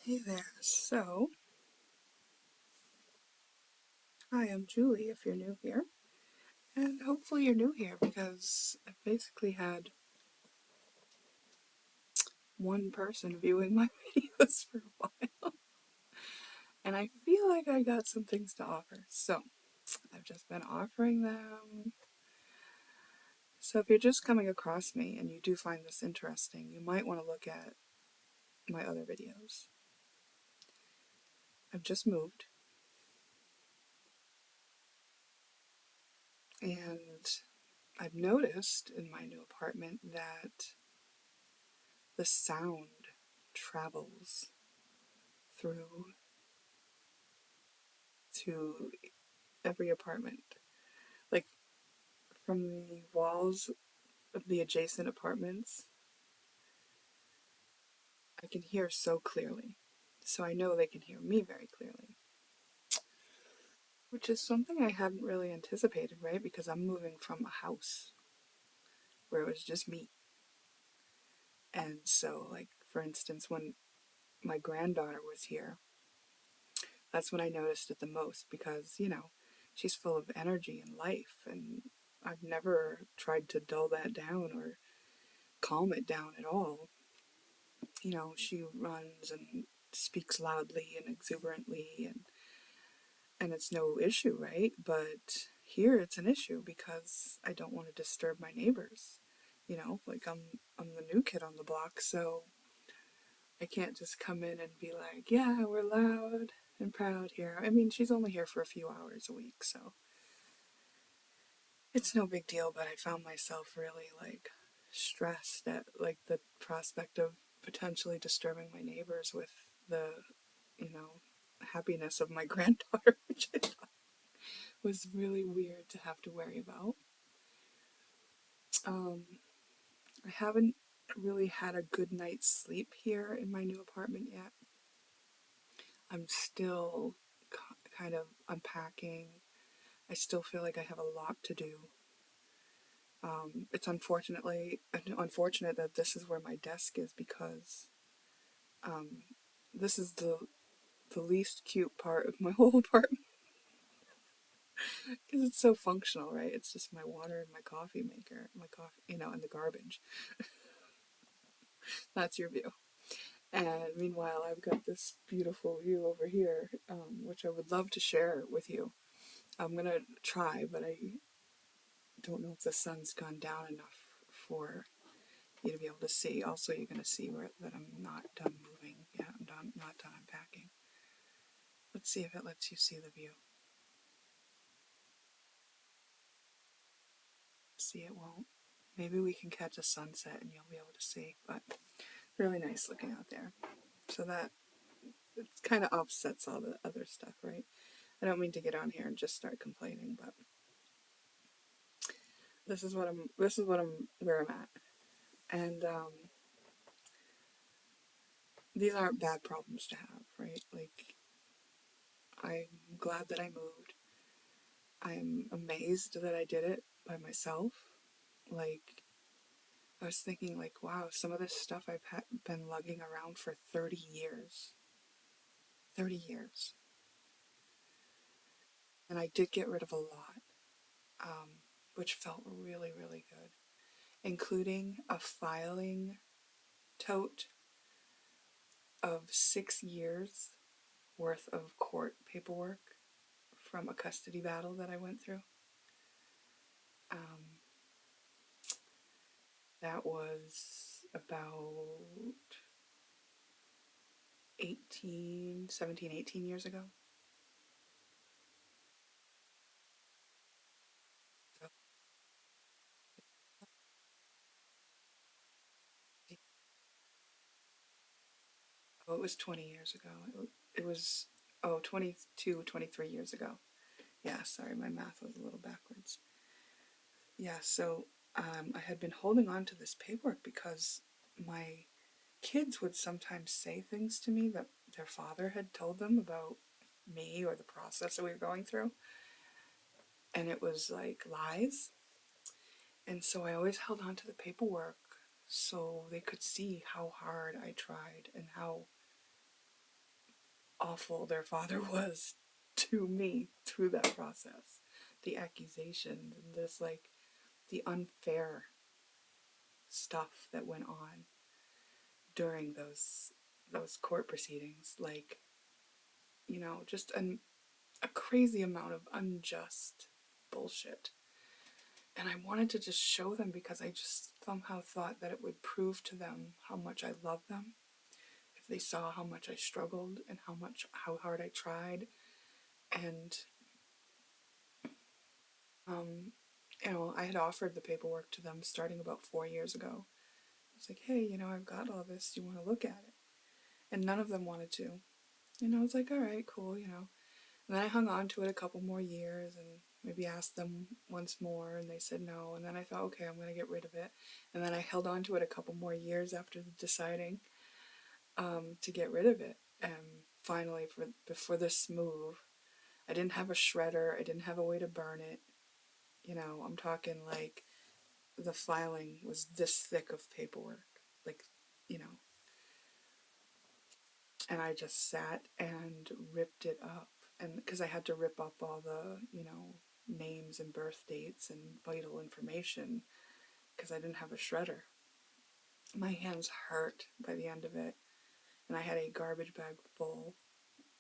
Hey there. So, hi, I'm Julie if you're new here. And hopefully you're new here because I've basically had one person viewing my videos for a while. And I feel like I got some things to offer. So, I've just been offering them. So, if you're just coming across me and you do find this interesting, you might want to look at my other videos. I've just moved. And I've noticed in my new apartment that the sound travels through to every apartment. Like from the walls of the adjacent apartments, I can hear so clearly. So I know they can hear me very clearly, which is something I hadn't really anticipated, right? Because I'm moving from a house where it was just me. And so, like, for instance, when my granddaughter was here, that's when I noticed it the most because, she's full of energy and life. And I've never tried to dull that down or calm it down at all. She runs and speaks loudly and exuberantly, and it's no issue, right? But here it's an issue because I don't want to disturb my neighbors. Like I'm the new kid on the block, so I can't just come in and be like, yeah, we're loud and proud here. I mean, she's only here for a few hours a week, so it's no big deal, but I found myself really like stressed at like the prospect of potentially disturbing my neighbors with the, you know, happiness of my granddaughter, which I thought was really weird to have to worry about. Um, I haven't really had a good night's sleep here in my new apartment yet. I'm still kind of unpacking. I still feel like I have a lot to do. It's unfortunate that this is where my desk is because um, this is the least cute part of my whole apartment because it's so functional, right? It's just my water and my coffee maker, my coffee, and the garbage. That's your view. And meanwhile, I've got this beautiful view over here, which I would love to share with you. I'm gonna try, but I don't know if the sun's gone down enough for you to be able to see. Also, you're gonna see that I'm not done moving yet. Not done unpacking. Let's see if it lets you see the view. See, it won't. Maybe we can catch a sunset and you'll be able to see. But really nice looking out there. So that it kind of offsets all the other stuff, right? I don't mean to get on here and just start complaining, but this is where I'm at. And these aren't bad problems to have, right? Like, I'm glad that I moved. I'm amazed that I did it by myself. Like, I was thinking, like, wow, some of this stuff been lugging around for 30 years. 30 years. And I did get rid of a lot, which felt really, really good, including a filing tote of 6 years worth of court paperwork from a custody battle that I went through. Um, that was about 18 years ago. So, oh, it was 20 years ago. It was, 22, 23 years ago. Yeah, sorry, my math was a little backwards. Yeah, so I had been holding on to this paperwork because my kids would sometimes say things to me that their father had told them about me or the process that we were going through. And it was like lies. And so I always held on to the paperwork so they could see how hard I tried and how awful their father was to me through that process. The accusations and this, like, the unfair stuff that went on during those court proceedings, like, just a crazy amount of unjust bullshit. And I wanted to just show them because I just somehow thought that it would prove to them how much I love them if they saw how much I struggled and how hard I tried. And I had offered the paperwork to them starting about 4 years ago. I was like, hey, I've got all this. Do you want to look at it? And none of them wanted to. And I was like, all right, cool. And then I hung on to it a couple more years and maybe asked them once more, and they said no. And then I thought, okay, I'm going to get rid of it. And then I held on to it a couple more years after deciding to get rid of it. And finally, before this move, I didn't have a shredder. I didn't have a way to burn it. I'm talking like the filing was this thick of paperwork. Like, you know, and I just sat and ripped it up. And because I had to rip up all the, names and birth dates and vital information because I didn't have a shredder. My hands hurt by the end of it. And I had a garbage bag full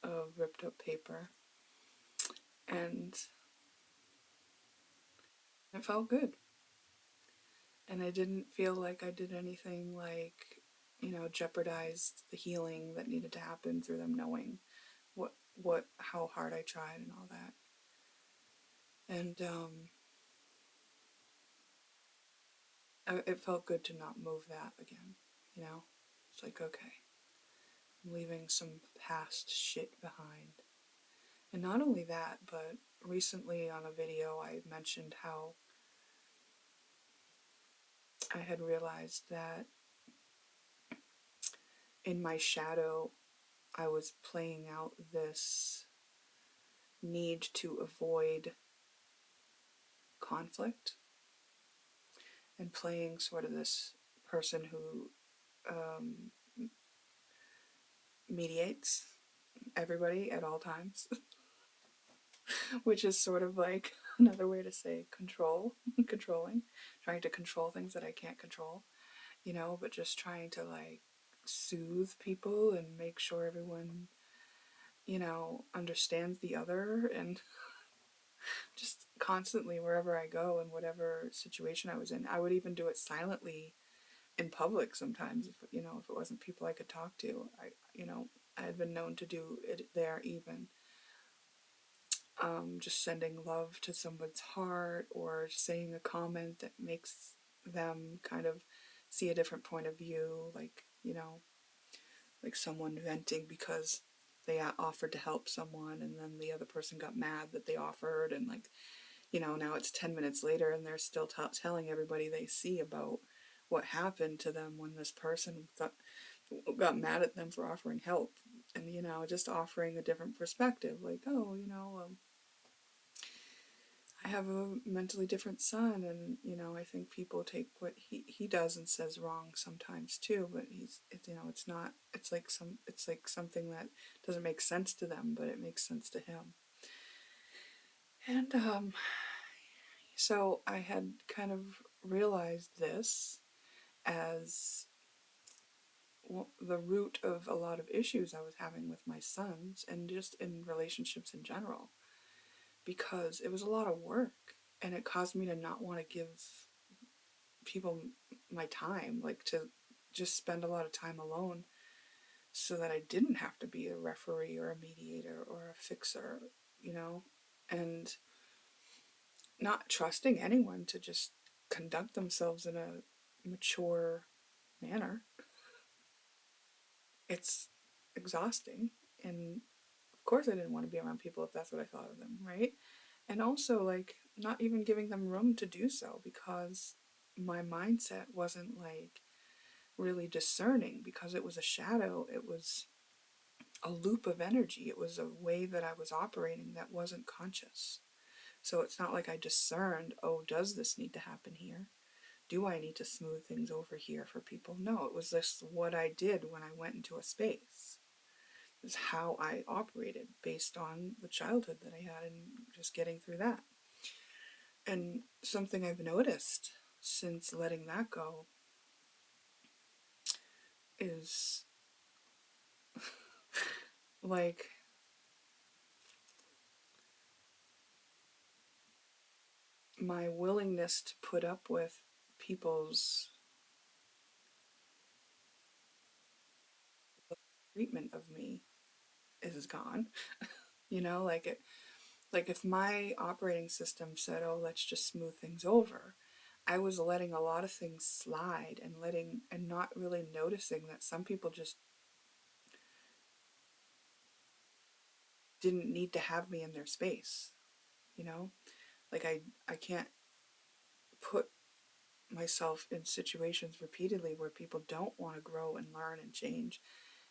of ripped up paper. And it felt good. And I didn't feel like I did anything like, jeopardized the healing that needed to happen through them knowing how hard I tried and all that. And it felt good to not move that again. It's like, okay, I'm leaving some past shit behind. And not only that, but recently on a video I mentioned how I had realized that in my shadow I was playing out this need to avoid conflict and playing sort of this person who um, mediates everybody at all times, which is sort of like another way to say controlling, trying to control things that I can't control, but just trying to like soothe people and make sure everyone, understands the other, and just constantly wherever I go and whatever situation I was in. I would even do it silently in public sometimes if it wasn't people I could talk to. I had been known to do it there even. Just sending love to someone's heart or saying a comment that makes them kind of see a different point of view, like someone venting because they offered to help someone and then the other person got mad that they offered, and like, now it's 10 minutes later and they're still telling everybody they see about what happened to them when this person got mad at them for offering help. And, just offering a different perspective, like, oh, I have a mentally different son, and I think people take what he does and says wrong sometimes too. But it's like something that doesn't make sense to them, but it makes sense to him. And so I had kind of realized this as the root of a lot of issues I was having with my sons and just in relationships in general, because it was a lot of work and it caused me to not want to give people my time, like to just spend a lot of time alone so that I didn't have to be a referee or a mediator or a fixer, and not trusting anyone to just conduct themselves in a mature manner. It's exhausting. And of course, I didn't want to be around people if that's what I thought of them, right? And also, like, not even giving them room to do so because my mindset wasn't like really discerning, because it was a shadow. It was a loop of energy. It was a way that I was operating that wasn't conscious. So it's not like I discerned, oh, does this need to happen here? Do I need to smooth things over here for people? No, it was just what I did when I went into a space. is how I operated based on the childhood that I had and just getting through that. And something I've noticed since letting that go is like my willingness to put up with people's treatment of me is gone. You know, like if my operating system said, "Oh, let's just smooth things over," I was letting a lot of things slide and not really noticing that some people just didn't need to have me in their space, you know? Like I can't put myself in situations repeatedly where people don't want to grow and learn and change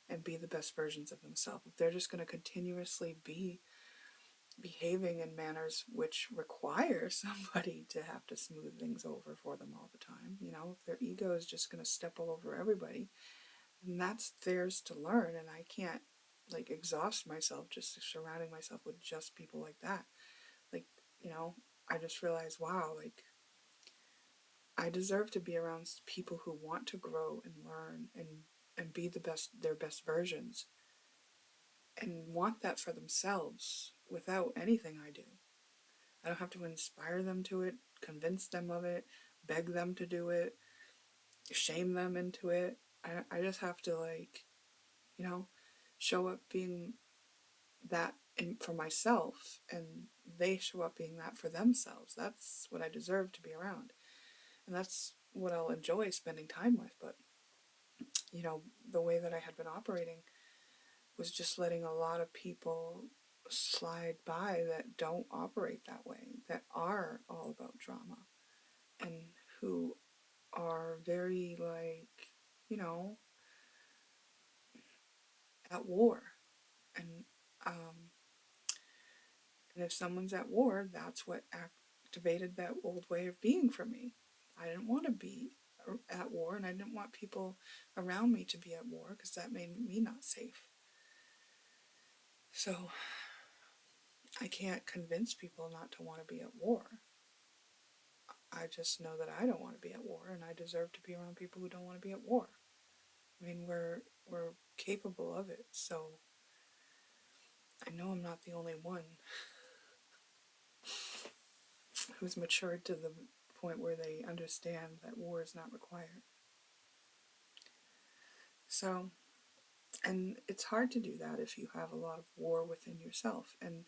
and be the best versions of themselves. If they're just going to continuously be behaving in manners which require somebody to have to smooth things over for them all the time, you know, if their ego is just going to step all over everybody, then that's theirs to learn. And I can't like exhaust myself just surrounding myself with just people like that. Like, you know, I just realized, wow, like I deserve to be around people who want to grow and learn and be their best versions and want that for themselves without anything I do. I don't have to inspire them to it, convince them of it, beg them to do it, shame them into it. I just have to, like, you know, show up being that for myself, and they show up being that for themselves. That's what I deserve to be around. And that's what I'll enjoy spending time with. But, you know, the way that I had been operating was just letting a lot of people slide by that don't operate that way, that are all about drama, and who are very, like, you know, at war. And um, and if someone's at war, that's what activated that old way of being for me. I didn't want to be at war, and I didn't want people around me to be at war because that made me not safe. So I can't convince people not to want to be at war. I just know that I don't want to be at war, and I deserve to be around people who don't want to be at war. I mean, we're capable of it, so I know I'm not the only one who's matured to the point where they understand that war is not required. So, and it's hard to do that if you have a lot of war within yourself. And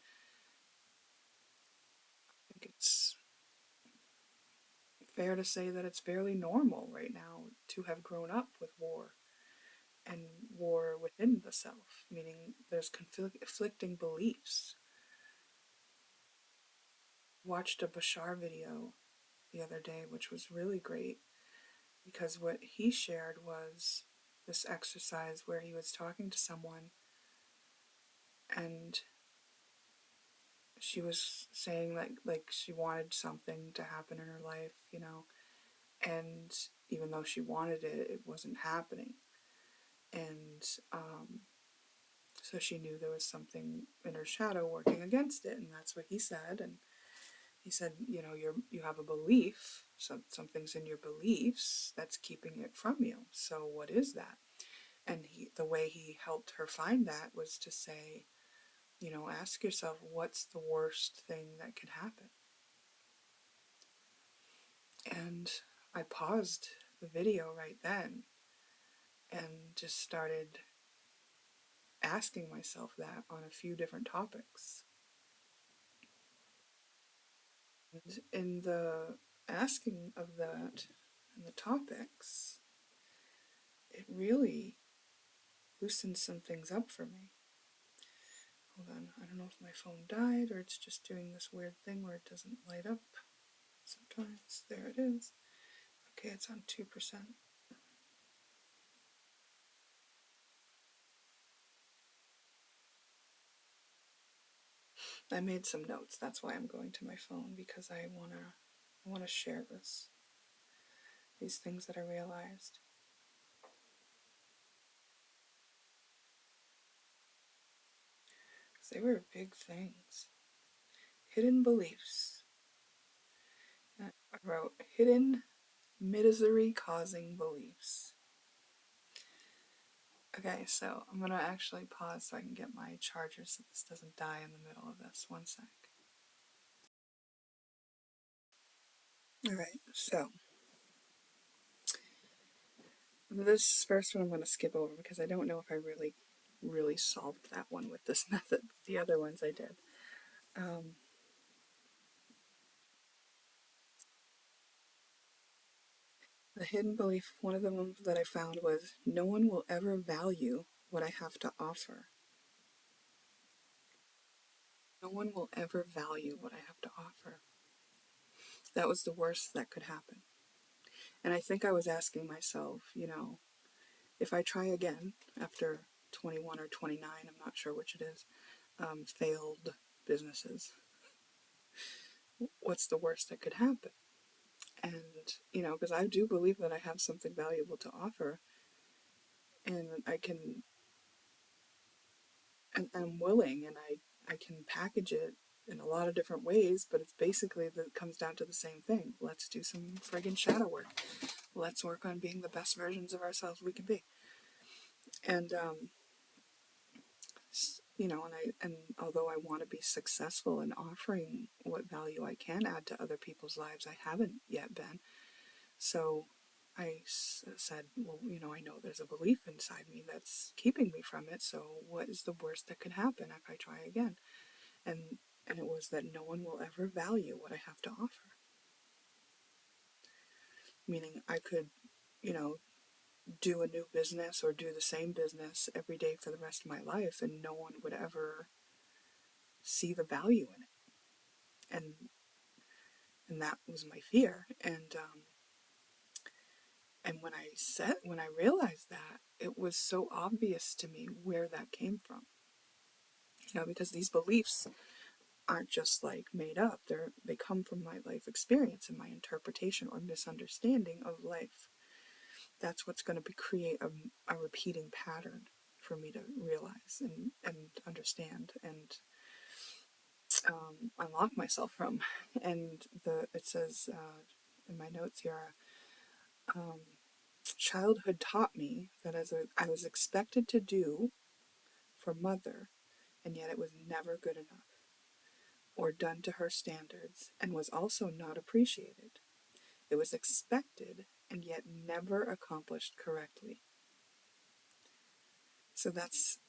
I think it's fair to say that it's fairly normal right now to have grown up with war and war within the self, meaning there's conflicting beliefs. Watched a Bashar video the other day, which was really great because what he shared was this exercise where he was talking to someone and she was saying like she wanted something to happen in her life, you know, and even though she wanted it, it wasn't happening. And so she knew there was something in her shadow working against it, and that's what he said. And he said, you know, you have a belief, something's in your beliefs that's keeping it from you. So what is that? And the way he helped her find that was to say, you know, ask yourself, what's the worst thing that could happen? And I paused the video right then and just started asking myself that on a few different topics. And in the asking of that and the topics, it really loosened some things up for me. Hold on, I don't know if my phone died or it's just doing this weird thing where it doesn't light up sometimes. There it is. Okay, it's on 2%. I made some notes. That's why I'm going to my phone, because I want to share these things that I realized. They were big things. Hidden beliefs. I wrote hidden misery causing beliefs. Okay, so I'm gonna actually pause so I can get my charger so this doesn't die in the middle of this. One sec. Alright, so this first one I'm gonna skip over because I don't know if I really solved that one with this method. The other ones I did. The hidden belief, one of the ones that I found was no one will ever value what I have to offer. No one will ever value what I have to offer. That was the worst that could happen. And I think I was asking myself, if I try again after 21 or 29, I'm not sure which it is, failed businesses, what's the worst that could happen? And, because I do believe that I have something valuable to offer, and I can, and I'm willing, and I can package it in a lot of different ways, but it's basically that it comes down to the same thing. Let's do some friggin' shadow work. Let's work on being the best versions of ourselves we can be. And and although I want to be successful in offering what value I can add to other people's lives, I haven't yet been. So I said, well, I know there's a belief inside me that's keeping me from it. So what is the worst that could happen if I try again? And it was that no one will ever value what I have to offer. Meaning I could, do a new business or do the same business every day for the rest of my life, and no one would ever see the value in it. And that was my fear. And when I realized that, it was so obvious to me where that came from. Because these beliefs aren't just like made up. They come from my life experience and my interpretation or misunderstanding of life. That's what's going to create a repeating pattern for me to realize and understand and unlock myself from. And it says in my notes here, childhood taught me that I was expected to do for mother, and yet it was never good enough or done to her standards, and was also not appreciated. It was expected and yet never accomplished correctly. So that's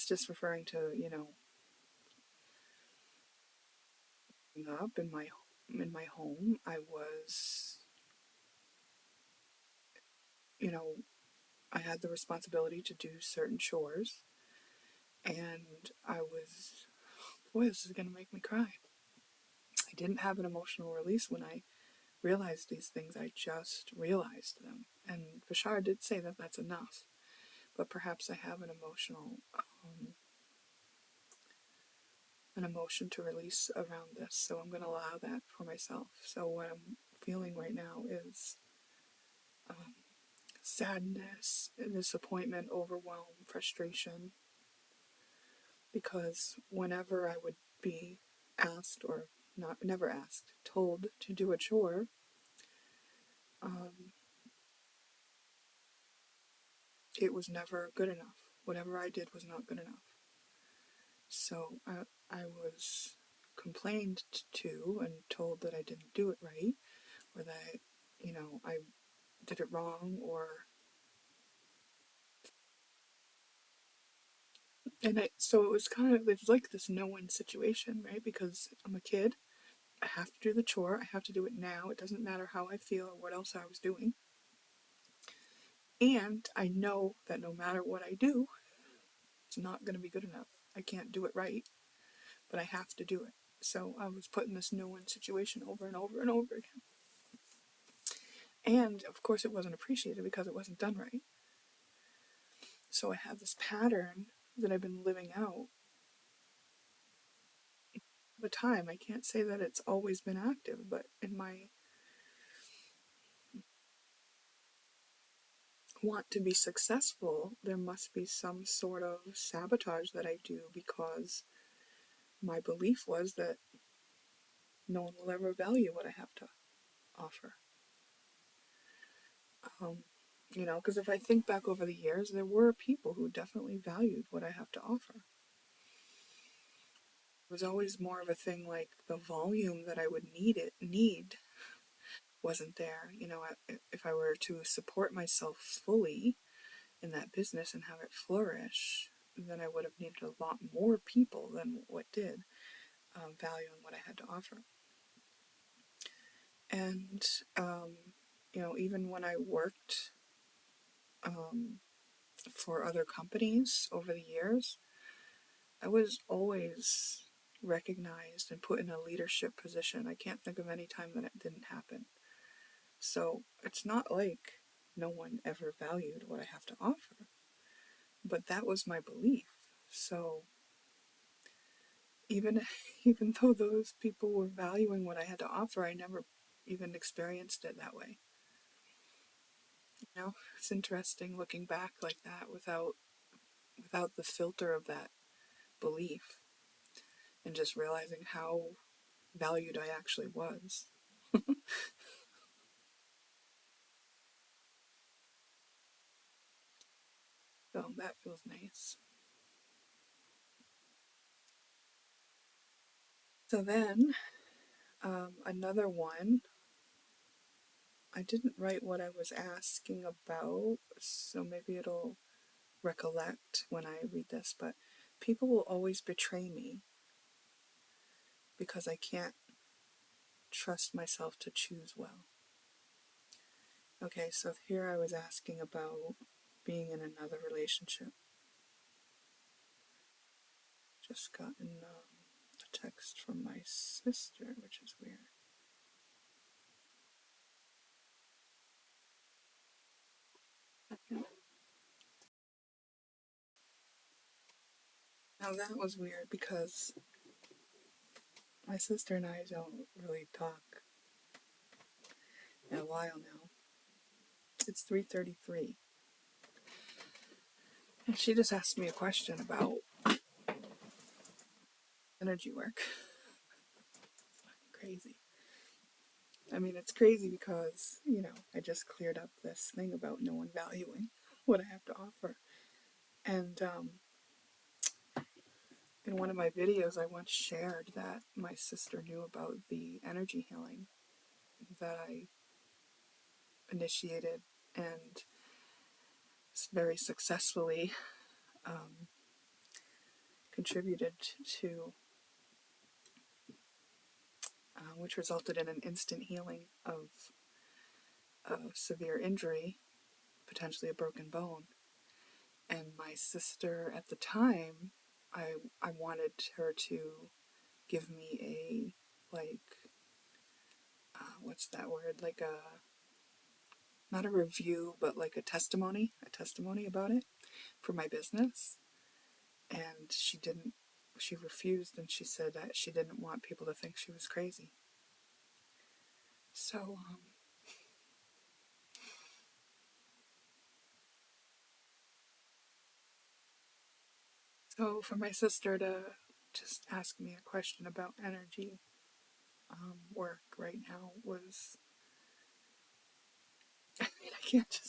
just referring to, growing up in my home. I was, you know, I had the responsibility to do certain chores, and boy, this is gonna make me cry. I didn't have an emotional release when I realized these things. I just realized them, and Bashar did say that that's enough. But perhaps I have an emotion to release around this, so I'm going to allow that for myself. So what I'm feeling right now is sadness, disappointment, overwhelm, frustration, because whenever I would be asked, or not never asked, told to do a chore, um, it was never good enough. Whatever I did was not good enough. So I was complained to and told that I didn't do it right, or that, I did it wrong, so it was it's like this no-win situation, right? Because I'm a kid, I have to do the chore, I have to do it now, it doesn't matter how I feel or what else I was doing. And I know that no matter what I do, it's not going to be good enough. I can't do it right, but I have to do it. So I was put in this no-win situation over and over and over again. And of course, it wasn't appreciated because it wasn't done right. So I have this pattern that I've been living out the time. I can't say that it's always been active, but in my want to be successful, there must be some sort of sabotage that I do, because my belief was that no one will ever value what I have to offer. Because if I think back over the years, there were people who definitely valued what I have to offer. It was always more of a thing like the volume that I would need wasn't there. If I were to support myself fully in that business and have it flourish, then I would have needed a lot more people than what did, valuing what I had to offer. And, even when I worked for other companies over the years, I was always recognized and put in a leadership position. I can't think of any time that it didn't happen. So it's not like no one ever valued what I have to offer, but that was my belief. So even even though those people were valuing what I had to offer, I never even experienced it that way. It's interesting looking back like that without the filter of that belief and just realizing how valued I actually was. So that feels nice. So then, another one, I didn't write what I was asking about, so maybe it'll recollect when I read this, but people will always betray me because I can't trust myself to choose well. Okay, so here I was asking about being in another relationship. Just gotten a text from my sister, which is weird. Now that was weird because my sister and I don't really talk in a while now. It's 3:33, and she just asked me a question about energy work. Crazy. I mean, it's crazy because, I just cleared up this thing about no one valuing what I have to offer. And in one of my videos, I once shared that my sister knew about the energy healing that I initiated and very successfully contributed to, which resulted in an instant healing of a severe injury, potentially a broken bone. And my sister at the time, I wanted her to give me what's that word? Like not a review, but like a testimony about it for my business. And she refused, and she said that she didn't want people to think she was crazy. So, for my sister to just ask me a question about energy work right now was, I mean, I can't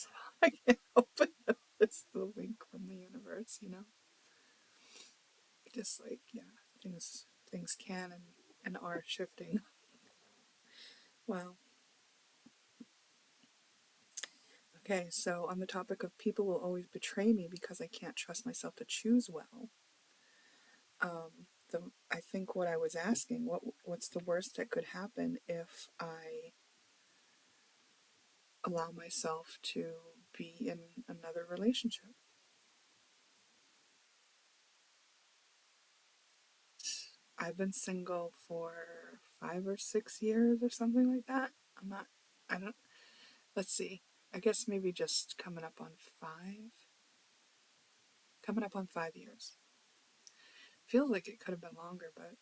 help but notice the link from the universe. Just like, yeah, things can and are shifting. Wow. Okay, so on the topic of people will always betray me because I can't trust myself to choose well. I think what I was asking, what's the worst that could happen if I allow myself to be in another relationship? I've been single for 5 or 6 years or something like that. I don't, let's see. I guess maybe just coming up on 5 years. Feels like it could have been longer, but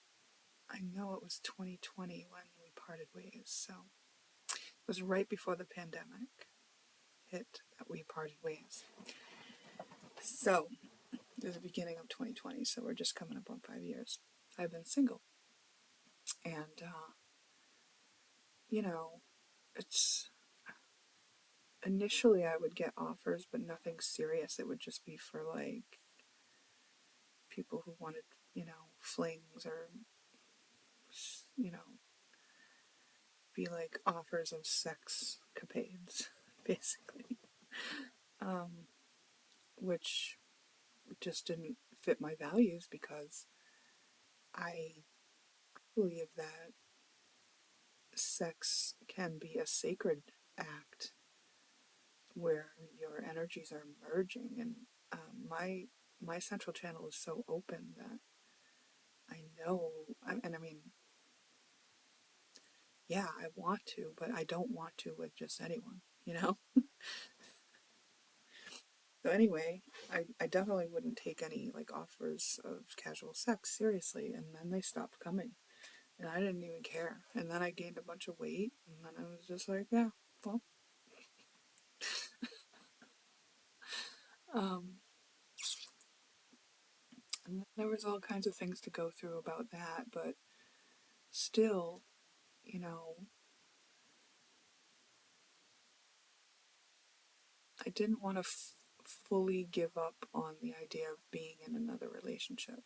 I know it was 2020 when we parted ways, so it was right before the pandemic hit that we parted ways. So, it was the beginning of 2020, so we're just coming up on 5 years. I've been single. And, you know, it's initially I would get offers, but nothing serious. It would just be for like people who wanted, flings or, you know, be like offers of sex capades, basically, um, which just didn't fit my values because I believe that sex can be a sacred act where your energies are merging, and my central channel is so open that I know, and I mean, yeah, I want to, but I don't want to with just anyone. So anyway, I definitely wouldn't take any like offers of casual sex seriously, and then they stopped coming, and I didn't even care. And then I gained a bunch of weight, and then I was just like, yeah, well, um, and there was all kinds of things to go through about that, but still, you know, I didn't want to fully give up on the idea of being in another relationship.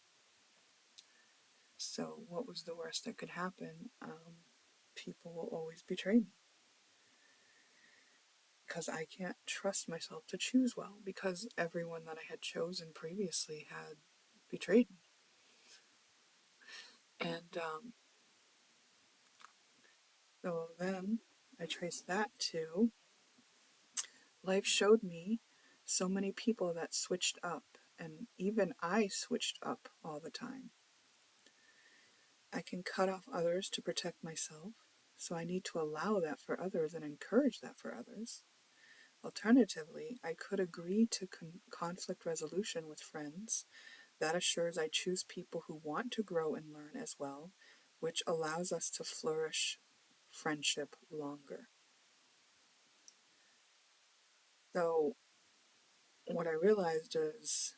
So, what was the worst that could happen? People will always betray me because I can't trust myself to choose well because everyone that I had chosen previously had betrayed me. And so then I traced that to life showed me so many people that switched up, and even I switched up all the time. I can cut off others to protect myself, so I need to allow that for others and encourage that for others. Alternatively, I could agree to conflict resolution with friends. That assures I choose people who want to grow and learn as well, which allows us to flourish friendship longer. So, what I realized is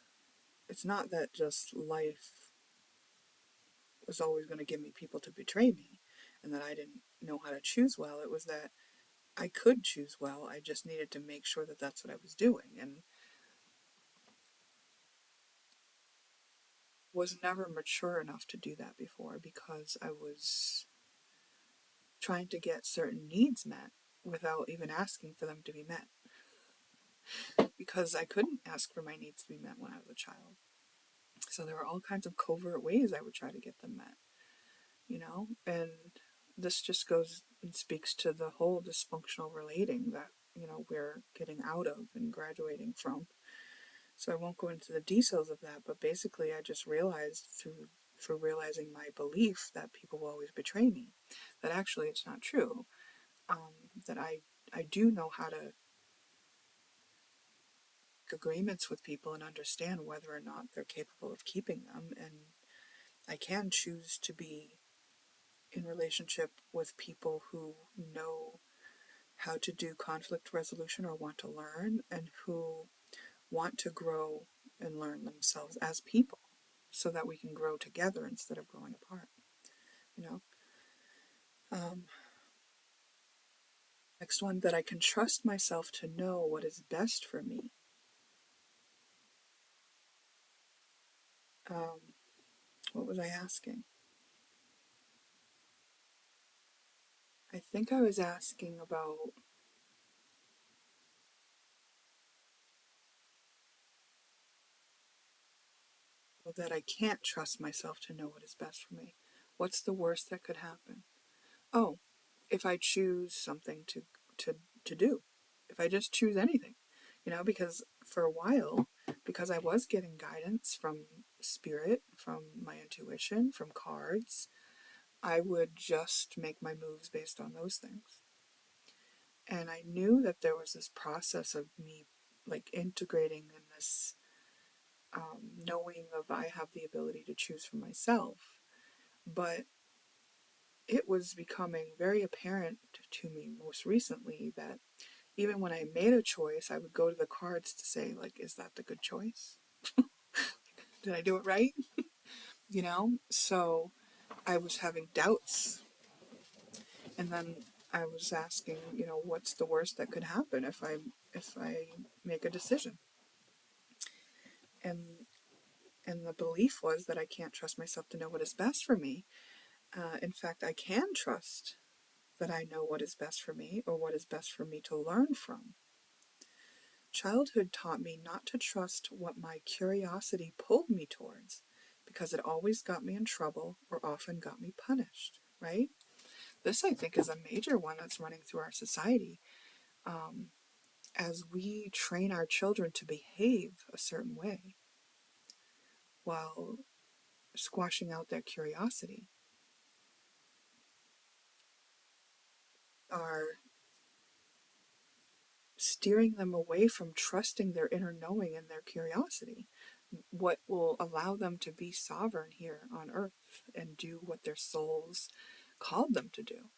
it's not that just life was always going to give me people to betray me and that I didn't know how to choose well. It was that I could choose well. I just needed to make sure that that's what I was doing, and was never mature enough to do that before because I was trying to get certain needs met without even asking for them to be met, because I couldn't ask for my needs to be met when I was a child. So there were all kinds of covert ways I would try to get them met, and this just goes and speaks to the whole dysfunctional relating that, we're getting out of and graduating from. So I won't go into the details of that, but basically I just realized through realizing my belief that people will always betray me, that actually it's not true. That I do know how to make agreements with people and understand whether or not they're capable of keeping them, and I can choose to be in relationship with people who know how to do conflict resolution or want to learn, and who want to grow and learn themselves as people so that we can grow together instead of growing apart, you know. Um, Next one, that I can trust myself to know what is best for me. Um, what was I asking? I think I was asking about, well, that I can't trust myself to know what is best for me. What's the worst that could happen? Oh, if I choose something to to do, if I just choose anything, because for a while, because I was getting guidance from spirit, from my intuition, from cards, I would just make my moves based on those things. And I knew that there was this process of me like integrating in this, knowing of I have the ability to choose for myself. But it was becoming very apparent to me most recently that even when I made a choice, I would go to the cards to say, like, is that the good choice? Did I do it right? So I was having doubts, and then I was asking, what's the worst that could happen if I make a decision? And and the belief was that I can't trust myself to know what is best for me. In fact, I can trust that I know what is best for me, or what is best for me to learn from. Childhood taught me not to trust what my curiosity pulled me towards, because it always got me in trouble or often got me punished, right? This, I think, is a major one that's running through our society. As we train our children to behave a certain way while squashing out their curiosity, are steering them away from trusting their inner knowing and their curiosity, what will allow them to be sovereign here on earth and do what their souls called them to do.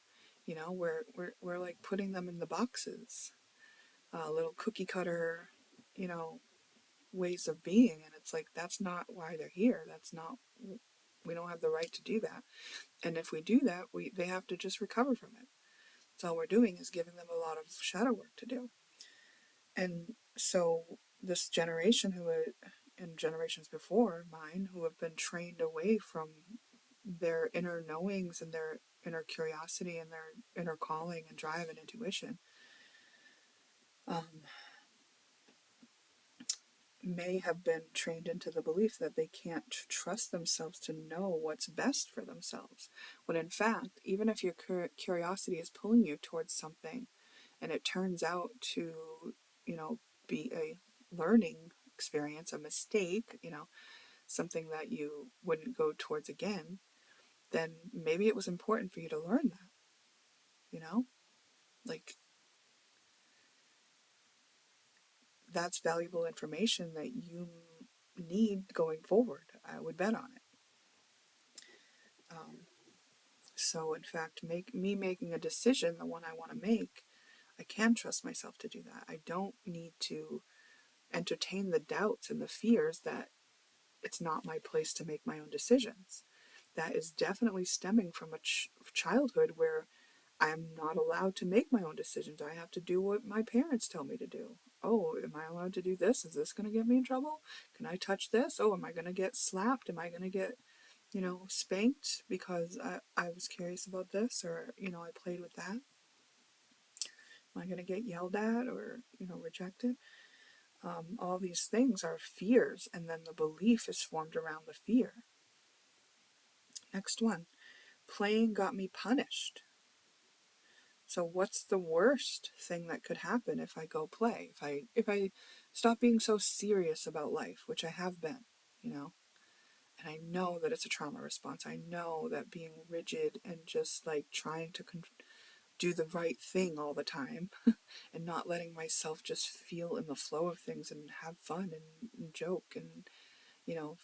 We're like putting them in the boxes, little cookie cutter, you know, ways of being, and it's like, that's not why they're here. That's not, we don't have the right to do that. And if we do that, they have to just recover from it. So all we're doing is giving them a lot of shadow work to do. And so this generation and generations before mine, who have been trained away from their inner knowings and their inner curiosity and their inner calling and drive and intuition, may have been trained into the belief that they can't trust themselves to know what's best for themselves. When in fact, even if your curiosity is pulling you towards something and it turns out to, be a learning experience, a mistake, something that you wouldn't go towards again, then maybe it was important for you to learn that, like, that's valuable information that you need going forward. I would bet on it. So in fact, making a decision, the one I want to make, I can trust myself to do that. I don't need to entertain the doubts and the fears that it's not my place to make my own decisions. That is definitely stemming from a childhood where I'm not allowed to make my own decisions. I have to do what my parents tell me to do. Oh, am I allowed to do this? Is this going to get me in trouble? Can I touch this? Oh, am I going to get slapped? Am I going to get, spanked because I was curious about this, or, I played with that? Am I going to get yelled at or, rejected? All these things are fears, and then the belief is formed around the fear. Next one, playing got me punished. So what's the worst thing that could happen if I go play? If I stop being so serious about life, which I have been, and I know that it's a trauma response. I know that being rigid and just like trying to do the right thing all the time and not letting myself just feel in the flow of things and have fun and joke and,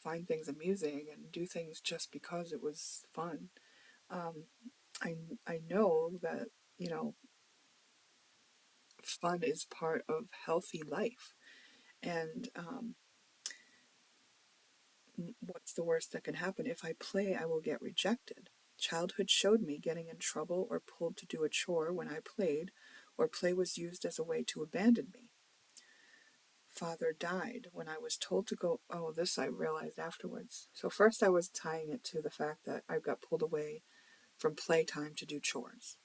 find things amusing and do things just because it was fun. I know that, fun is part of healthy life. And what's the worst that can happen? If I play, I will get rejected. Childhood showed me getting in trouble or pulled to do a chore when I played, or play was used as a way to abandon me. Father died when I was told to go. Oh, this I realized afterwards. So first I was tying it to the fact that I got pulled away from playtime to do chores.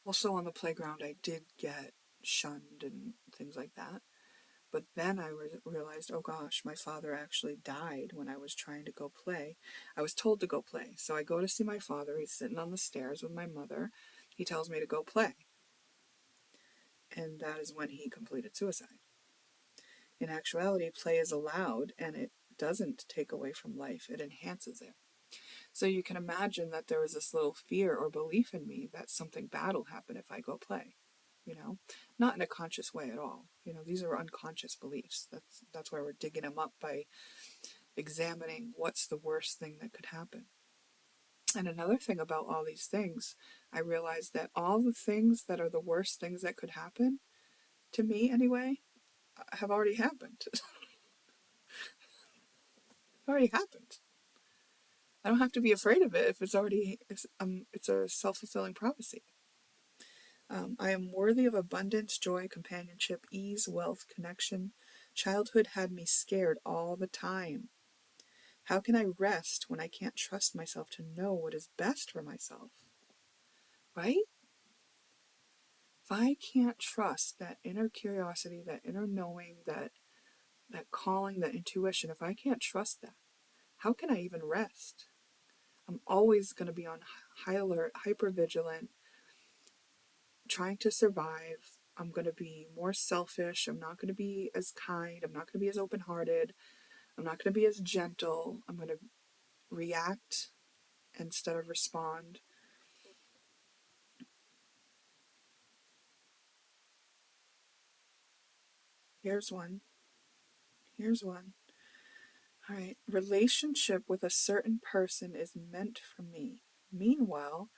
Also on the playground, I did get shunned and things like that. But then I realized, oh gosh, my father actually died when I was trying to go play. I was told to go play. So I go to see my father. He's sitting on the stairs with my mother. He tells me to go play. And that is when he completed suicide. In actuality, play is allowed, and it doesn't take away from life. It enhances it. So you can imagine that there was this little fear or belief in me that something bad will happen if I go play. Not in a conscious way at all. These are unconscious beliefs. That's why we're digging them up by examining what's the worst thing that could happen. And another thing about all these things, I realized that all the things that are the worst things that could happen, to me anyway, have already happened. It already happened. I don't have to be afraid of it if it's a self-fulfilling prophecy. I am worthy of abundance, joy, companionship, ease, wealth, connection. Childhood had me scared all the time. How can I rest when I can't trust myself to know what is best for myself? Right? If I can't trust that inner curiosity, that inner knowing, that calling, that intuition, if I can't trust that, how can I even rest? I'm always going to be on high alert, hyper vigilant, trying to survive. I'm going to be more selfish. I'm not going to be as kind. I'm not going to be as open hearted. I'm not going to be as gentle. I'm going to react instead of respond. Here's one. Here's one. All right. Relationship with a certain person is meant for me. Meanwhile,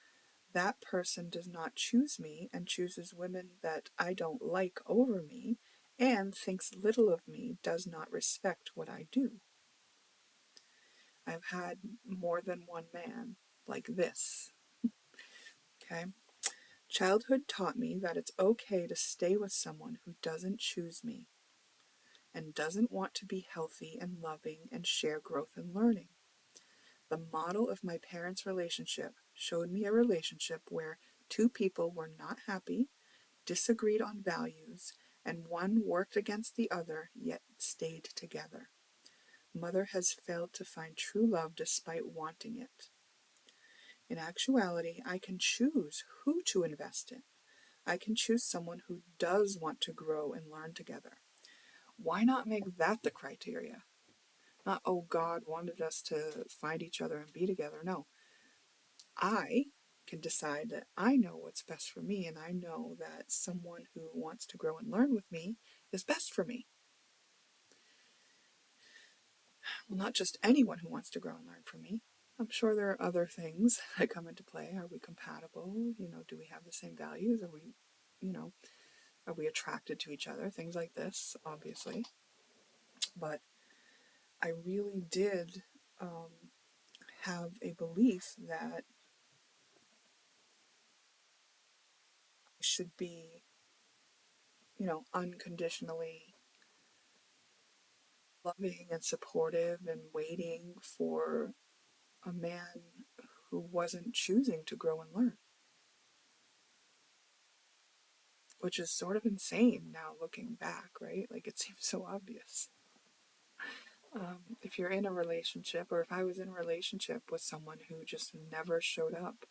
that person does not choose me and chooses women that I don't like over me and thinks little of me, does not respect what I do. I've had more than one man like this. Okay. Childhood taught me that it's okay to stay with someone who doesn't choose me and doesn't want to be healthy and loving and share growth and learning. The model of my parents' relationship showed me a relationship where two people were not happy, disagreed on values, and one worked against the other yet stayed together. Mother has failed to find true love despite wanting it. In actuality, I can choose who to invest in. I can choose someone who does want to grow and learn together. Why not make that the criteria? Not, oh, God wanted us to find each other and be together. No. I can decide that I know what's best for me, and I know that someone who wants to grow and learn with me is best for me. Well, not just anyone who wants to grow and learn from me. I'm sure there are other things that come into play. Are we compatible? Do we have the same values? You know, are we attracted to each other? Things like this, obviously. But I really did have a belief that I should be, unconditionally loving and supportive and waiting for a man who wasn't choosing to grow and learn, which is sort of insane now looking back, right? Like it seems so obvious. If you're in a relationship, or if I was in a relationship with someone who just never showed up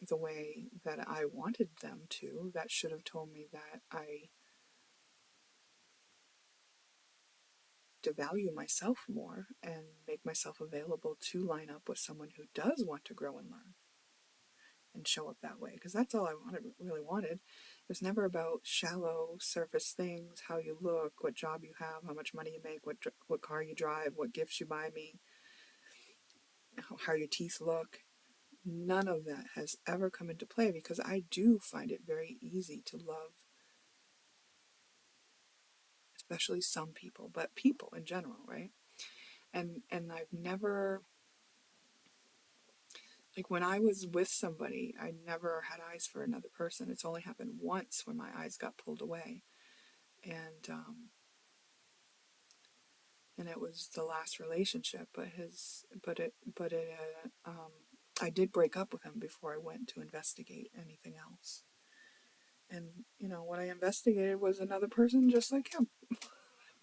the way that I wanted them to, that should have told me that I to value myself more and make myself available to line up with someone who does want to grow and learn and show up that way, because that's all I really wanted. It was never about shallow surface things, how you look, what job you have, how much money you make, what car you drive, what gifts you buy me, how your teeth look. None of that has ever come into play, because I do find it very easy to love, especially some people, but people in general, right? And I've never, like, when I was with somebody, I never had eyes for another person. It's only happened once when my eyes got pulled away, and it was the last relationship. I did break up with him before I went to investigate anything else. And what I investigated was another person just like him,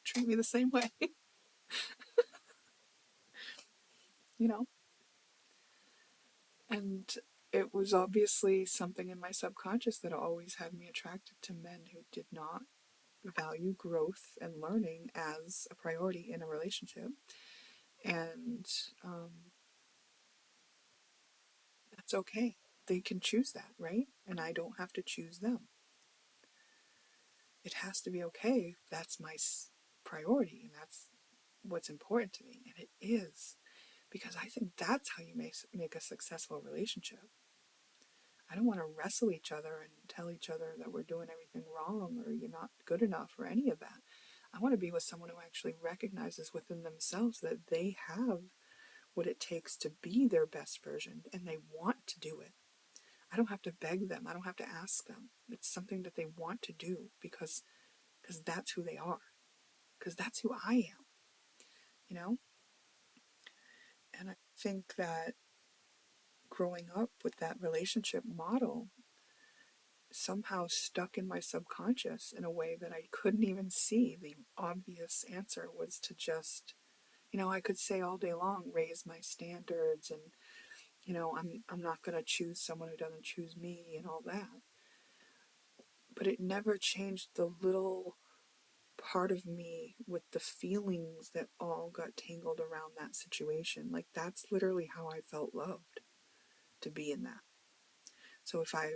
treat me the same way, you know. And it was obviously something in my subconscious that always had me attracted to men who did not value growth and learning as a priority in a relationship. And that's okay. They can choose that, right? And I don't have to choose them. It has to be okay. That's my priority, and that's what's important to me. And it is, because I think that's how you make a successful relationship. I don't want to wrestle each other and tell each other that we're doing everything wrong or you're not good enough or any of that. I want to be with someone who actually recognizes within themselves that they have what it takes to be their best version and they want to do it. I don't have to beg them. I don't have to ask them. It's something that they want to do because that's who they are. Because that's who I am, you know? And I think that growing up with that relationship model somehow stuck in my subconscious in a way that I couldn't even see. The obvious answer was to just, I could say all day long, raise my standards and, I'm not going to choose someone who doesn't choose me and all that. But it never changed the little part of me with the feelings that all got tangled around that situation. Like, that's literally how I felt loved, to be in that. So if I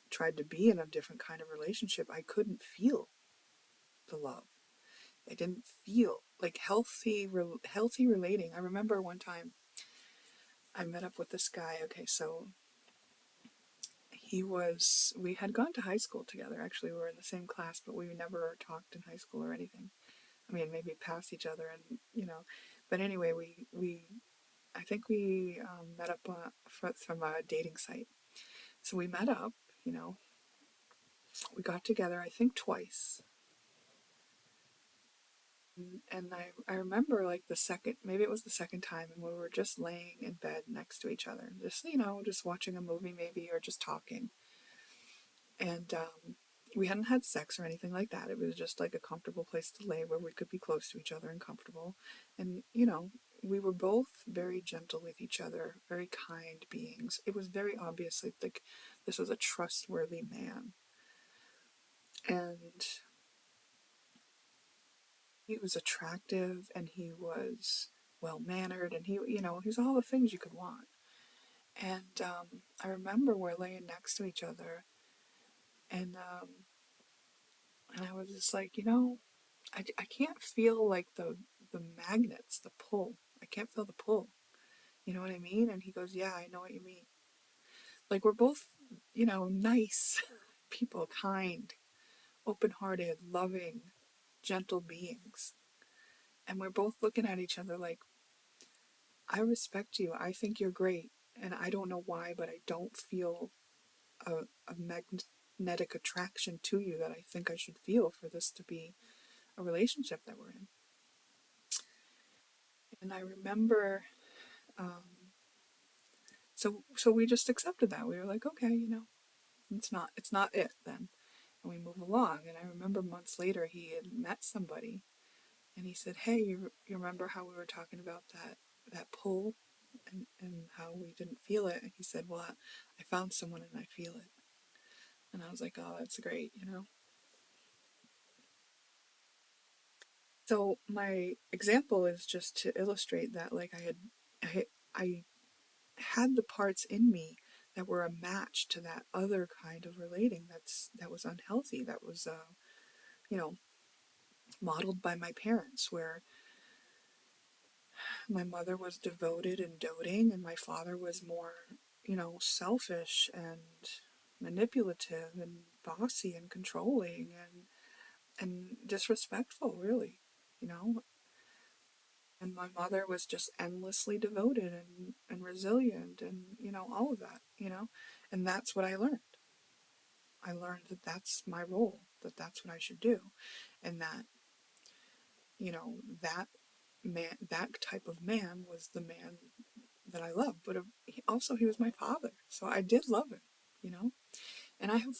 tried to be in a different kind of relationship, I couldn't feel the love. I didn't feel like healthy relating. I remember one time I met up with this guy. Okay, so we had gone to high school together. Actually, we were in the same class, but we never talked in high school or anything. I mean, maybe past each other, and but anyway, I think we met up from a dating site. So we met up, you know, we got together, I think twice. And I remember like maybe it was the second time, and we were just laying in bed next to each other, just, just watching a movie maybe, or just talking. And we hadn't had sex or anything like that. It was just like a comfortable place to lay where we could be close to each other and comfortable. And, we were both very gentle with each other, very kind beings. It was very obvious like this was a trustworthy man. And he was attractive and he was well mannered and he's all the things you could want. And I remember we're laying next to each other, and I was just like, I can't feel like the magnets, the pull. I can't feel the pull. You know what I mean? And he goes, yeah, I know what you mean. Like, we're both, nice people, kind, open-hearted, loving, gentle beings. And we're both looking at each other like, I respect you. I think you're great. And I don't know why, but I don't feel a magnetic attraction to you that I think I should feel for this to be a relationship that we're in. And I remember, so we just accepted that. We were like, okay, it's not it then. And we move along. And I remember months later he had met somebody, and he said, hey, you remember how we were talking about that pull and how we didn't feel it? And he said, well, I found someone and I feel it. And I was like, oh, that's great. So my example is just to illustrate that, like, I had the parts in me that were a match to that other kind of relating that was unhealthy, that was you know modeled by my parents, where my mother was devoted and doting and my father was more selfish and manipulative and bossy and controlling and disrespectful, really. you know and my mother was just endlessly devoted and resilient and all of that. And that's what I learned that that's my role, that that's what I should do. And that that man, that type of man was the man that I loved. But he was my father, so I did love him. And I have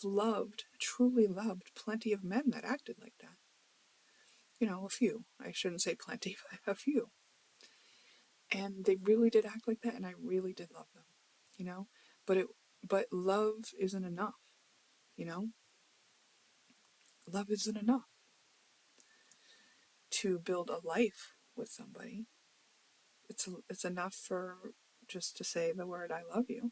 truly loved plenty of men that acted like that. A few, I shouldn't say plenty, but a few. And they really did act like that, and I really did love them. you know but love isn't enough. you know love isn't enough to build a life with somebody. It's enough for just to say the word I love you,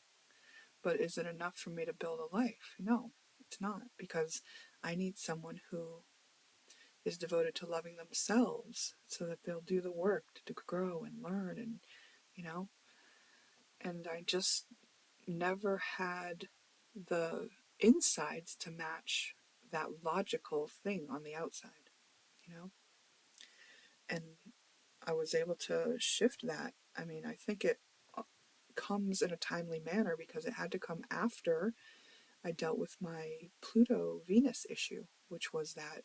but is it enough for me to build a life? No, it's not, because I need someone who is devoted to loving themselves so that they'll do the work to grow and learn, and you know and I just never had the insides to match that logical thing on the outside. you know And I was able to shift that. I mean, I think it comes in a timely manner because it had to come after I dealt with my Pluto Venus issue, which was that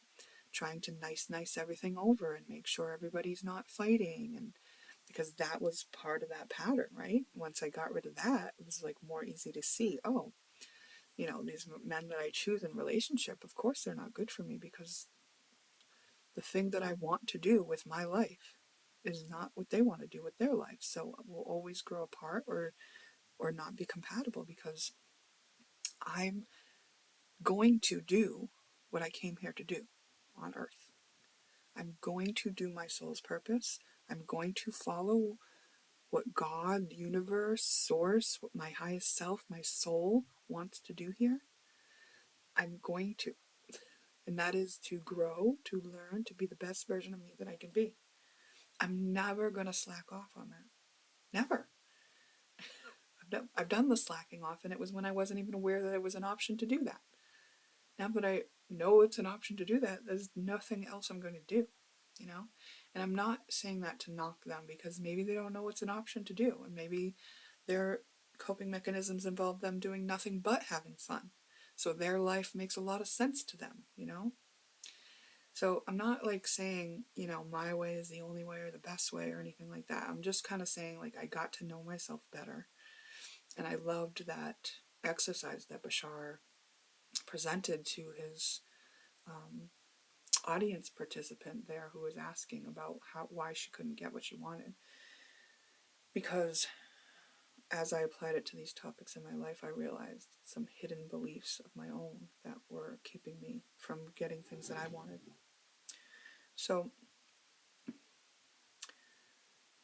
trying to nice everything over and make sure everybody's not fighting, and because that was part of that pattern, right? Once I got rid of that, it was like more easy to see, oh, these men that I choose in relationship, of course they're not good for me because the thing that I want to do with my life is not what they want to do with their life. So we'll always grow apart or not be compatible because I'm going to do what I came here to do on earth. I'm going to do my soul's purpose. I'm going to follow what God, the universe, source, what my highest self, my soul wants to do here. I'm going to. And that is to grow, to learn, to be the best version of me that I can be. I'm never going to slack off on that. Never. I've done the slacking off, and it was when I wasn't even aware that it was an option to do that. Now that I know it's an option to do that, there's nothing else I'm going to do, you know? And I'm not saying that to knock them because maybe they don't know it's an option to do, and maybe their coping mechanisms involve them doing nothing but having fun. So their life makes a lot of sense to them, you know? So I'm not like saying, my way is the only way or the best way or anything like that. I'm just kind of saying, like, I got to know myself better. And I loved that exercise that Bashar presented to his audience participant there who was asking about why she couldn't get what she wanted. Because as I applied it to these topics in my life, I realized some hidden beliefs of my own that were keeping me from getting things that I wanted. So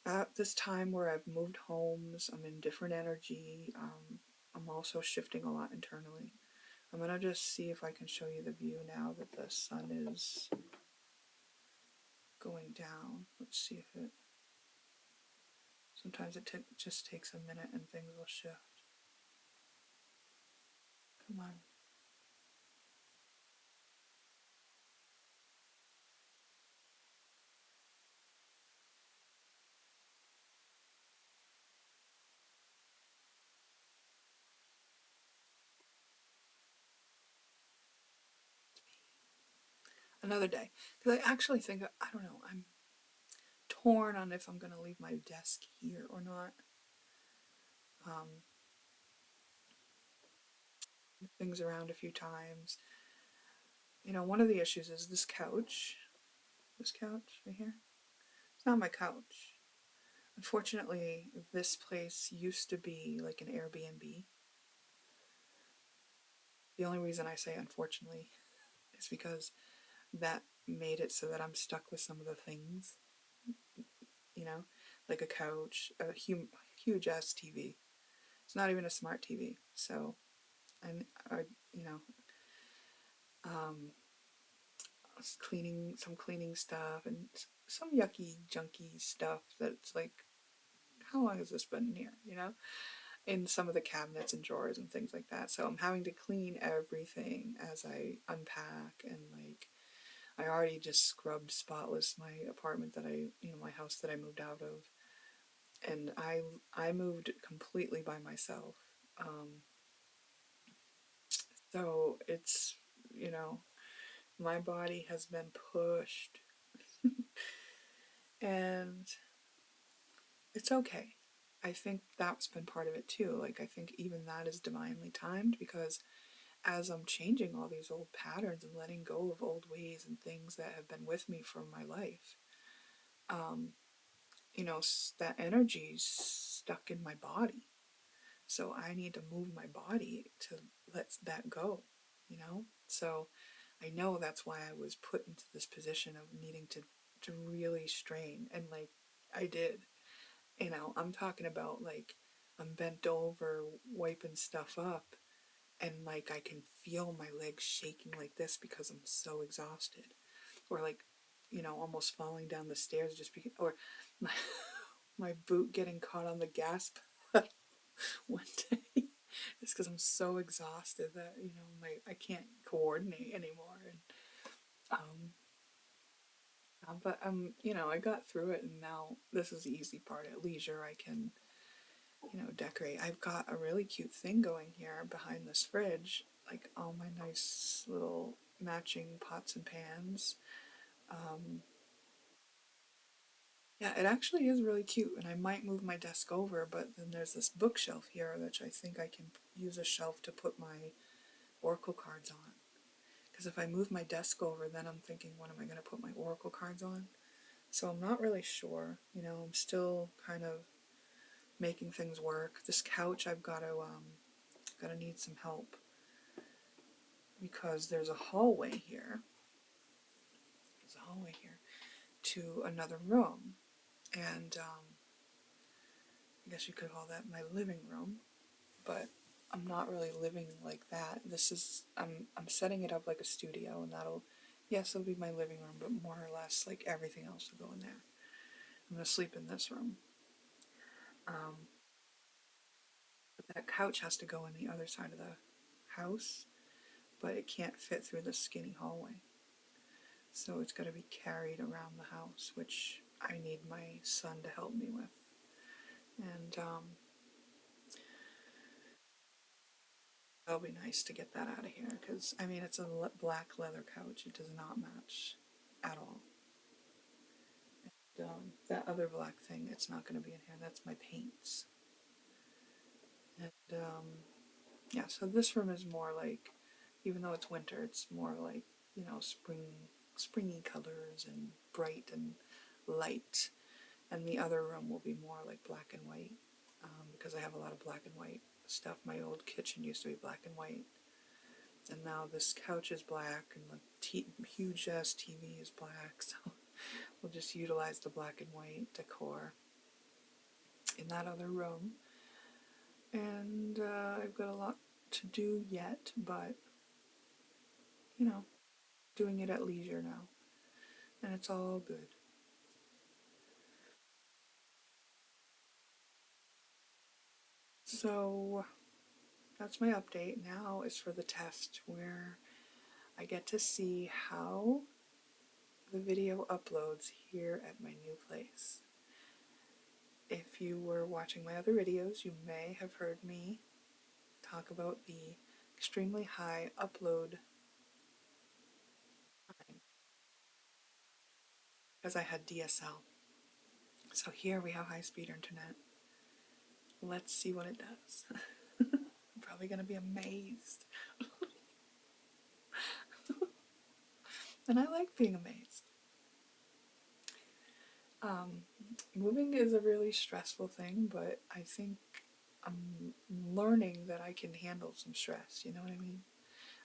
at this time where I've moved homes, I'm in different energy. I'm also shifting a lot internally. I'm going to just see if I can show you the view now that the sun is going down. Let's see if it... Sometimes it just takes a minute and things will shift. Come on. Another day. Because I actually think, I don't know, I'm torn on if I'm going to leave my desk here or not. Um, things around a few times. One of the issues is this couch. This couch right here. It's not my couch. Unfortunately, this place used to be like an Airbnb. The only reason I say unfortunately is because that made it so that I'm stuck with some of the things, you know, like a couch, a huge ass TV. It's not even a smart TV. So, I you know, um, cleaning stuff and some yucky, junky stuff that's like, how long has this been here, in some of the cabinets and drawers and things like that. So I'm having to clean everything as I unpack, and like I already just scrubbed spotless my apartment that my house that I moved out of, and I moved completely by myself. Um, so it's my body has been pushed, and it's okay. I think that's been part of it too. Like I think even that is divinely timed because as I'm changing all these old patterns and letting go of old ways and things that have been with me for my life, um, that energy's stuck in my body. So I need to move my body to let that go, So I know that's why I was put into this position of needing to really strain. And like I did, I'm talking about like I'm bent over wiping stuff up, and like I can feel my legs shaking like this because I'm so exhausted, or like almost falling down the stairs just because, or my my boot getting caught on the gas pedal one day just because I'm so exhausted that I can't coordinate anymore. And But you know, I got through it, and now this is the easy part. At leisure, I can, you know, decorate. I've got a really cute thing going here behind this fridge, like all my nice little matching pots and pans. Um, yeah, it actually is really cute, and I might move my desk over, but then there's this bookshelf here, which I think I can use a shelf to put my Oracle cards on. Because if I move my desk over, then I'm thinking, what am I going to put my Oracle cards on? So I'm not really sure. You know, I'm still kind of making things work. This couch, I've got to need some help because there's a hallway here. There's a hallway here to another room, and I guess you could call that my living room. But I'm not really living like that. This is I'm setting it up like a studio, and that'll, yes, it'll be my living room, but more or less like everything else will go in there. I'm gonna sleep in this room. Um, but that couch has to go in the other side of the house, but it can't fit through the skinny hallway. So it's got to be carried around the house, which I need my son to help me with. And that'll be nice to get that out of here because, I mean, it's a black leather couch. It does not match at all. That other black thing, it's not going to be in here. That's my paints. And yeah, so this room is more like, even though it's winter, it's more like, you know, springy colors and bright and light. And the other room will be more like black and white because I have a lot of black and white stuff. My old kitchen used to be black and white, and now this couch is black, and the huge ass TV is black. So we'll just utilize the black and white decor in that other room. And I've got a lot to do yet, but you know, doing it at leisure now, and it's all good. So that's my update. Now is for the test where I get to see how the video uploads here at my new place. If you were watching my other videos, you may have heard me talk about the extremely high upload time because I had DSL. So here we have high-speed internet. Let's see what it does. I'm probably going to be amazed. And I like being amazed. Um, Moving is a really stressful thing, but I think I'm learning that I can handle some stress. You know what I mean?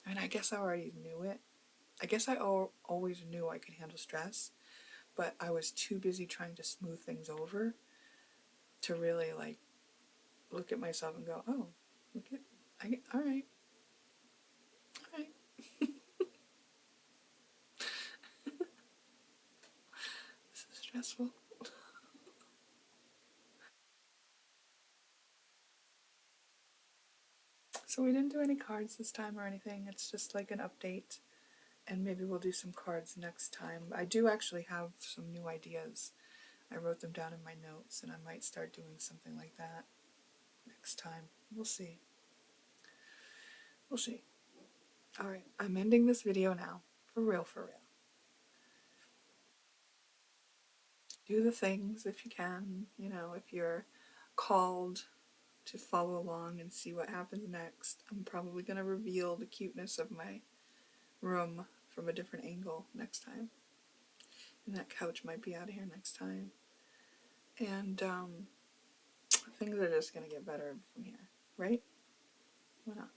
I mean, I guess I already knew it. I guess I always knew I could handle stress, but I was too busy trying to smooth things over to really like look at myself and go, "Oh, look at, all right, all right." This is stressful. So we didn't do any cards this time or anything. It's just like an update, and maybe we'll do some cards next time. I do actually have some new ideas. I wrote them down in my notes, and I might start doing something like that next time. We'll see. We'll see. All right, I'm ending this video now. For real, for real. Do the things if you can. You know, if you're called to follow along and see what happens next. I'm probably going to reveal the cuteness of my room from a different angle next time. And that couch might be out of here next time. And things are just going to get better from here, right? Why not?